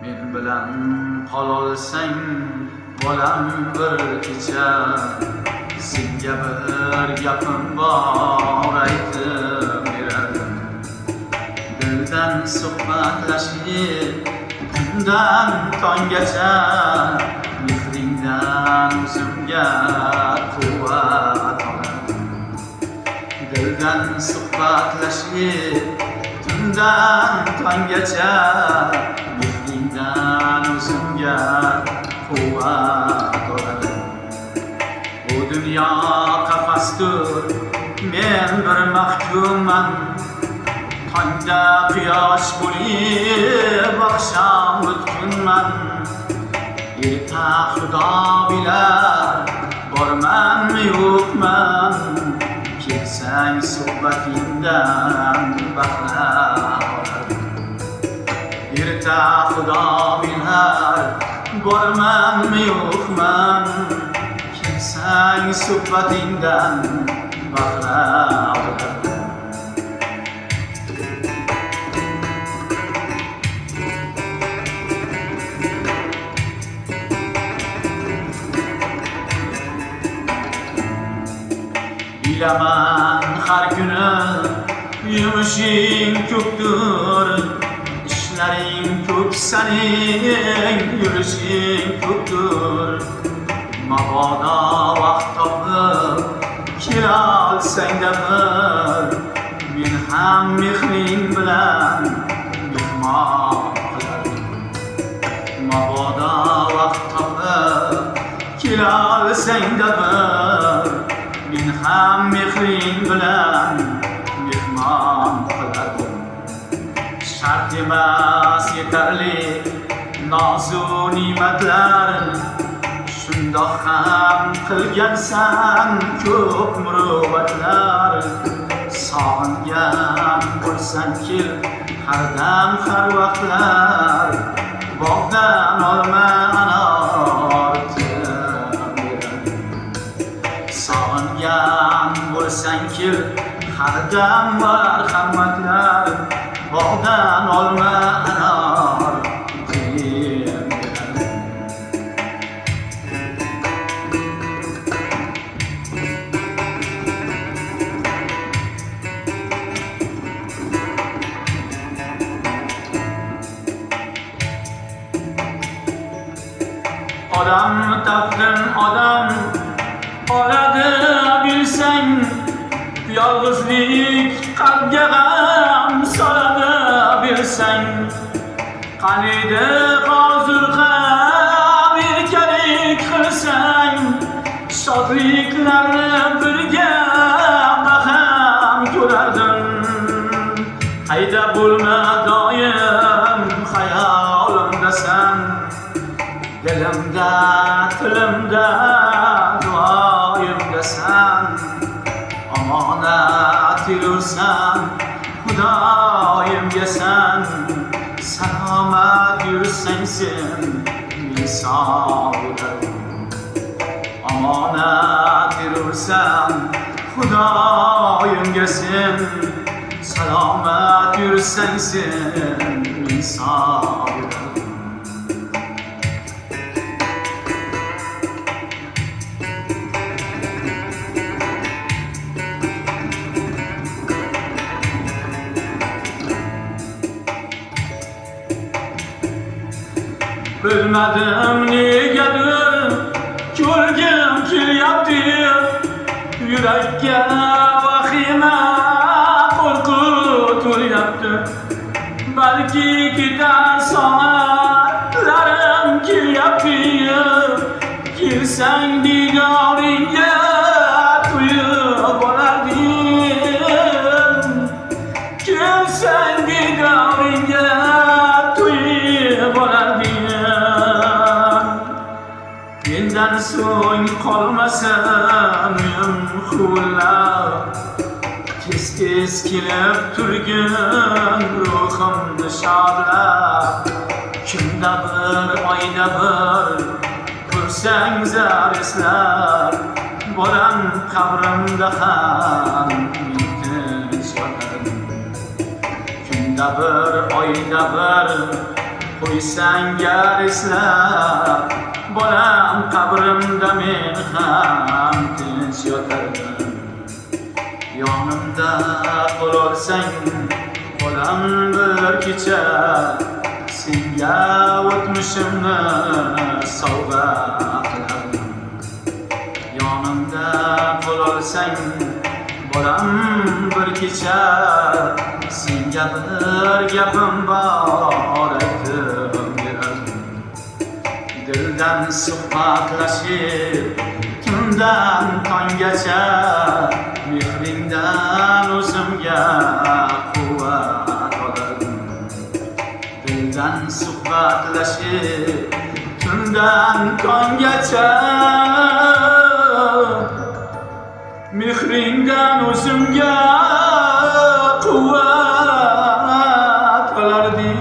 Men bilan qololsang bolam bir kecha, senga bir gapim bor aytib berardim. Dildan suhbatlashib kundan tonggacha, mehringdan o'zimga quvvat olardim. Dildan suhbatlashib kundan tonggacha, mehringdan o'zimga quvvat olardim. Bu dunyo qafasdir, men bir mahkumman. Tongda quyosh bo'lib oqshom o'tkunman. Erta Xudo bilar, bormanmi yo'qman. Kelsang suhbatingdan bahra olardim. Erta Xudo bilar, bormanmi yo'qman. Kelsang suhbatingdan bahra olardim. Bilaman har kuni yumushing ko'pdir, ishlaring ko'p, sening yurishing ko'pdir. Mabodo vaqt topib kelolsang-da bir, men ham mehring bilan mehmon qilardim. Mabodo vaqt topib kelolsang-da bir, men ham mehring bilan mehmon qilardim. Shart emas yetarli nozu ne'matlar, shundoq ham qilgansan ko'p muruvvatlar. Sog'ingan bo'lsang kel har dam har vaqtlar, bog'dan olma anor sog'ingan bo'lsang kel har dam marhamatlar, bog'dan olma anor odam taqdim odam oladi bilsang, yolg'izlik qalbga g'am soladi bilsang. Qaniydi hozir ham erkalik qilsang, shodliklarni birga baham ko'rardim. Hayda bo'lma doim xayolimdasan, dilimda tilimda duoyimdasan. Omonat yursan Xudoyimgasan, salomat yursang sen men sog'lardim. Omonat yursan Xudoyimgasan, salomat yursang sen men sog'lardim. Bilmadim negadir ko'rgim kelyapti, yurakka vahima qo'rquv to'lyapti. Balki ketar soatlarim kelyapti, kelsang didoringga to'yib olardim. Kelsang didoringga to'yib olardim. Mendan so'ng qolmasa uyim huvillab, tez-tez kelib turgin ruhimni shodlab. Kunda bir, oyda bir ko'rsang zar eslar, bolam qabrimda ham tinch yotardim. Kunda bir, oyda bir qo'ysang gar eslab, bolam qabrimda men ham tinch yotardim. Yonimda qololsang, bolam bir kecha senga o'tmishimni sovg'a qilardim. Yonimda qololsang, bolam bir kecha senga bir gapim bor aytib berardim. Dildan suhbatlashib tundan tonggacha, mehringdan o'zimga quvvat olardim. Dildan suhbatlashib tundan tonggacha, mehringdan o'zimga quvvat olardim.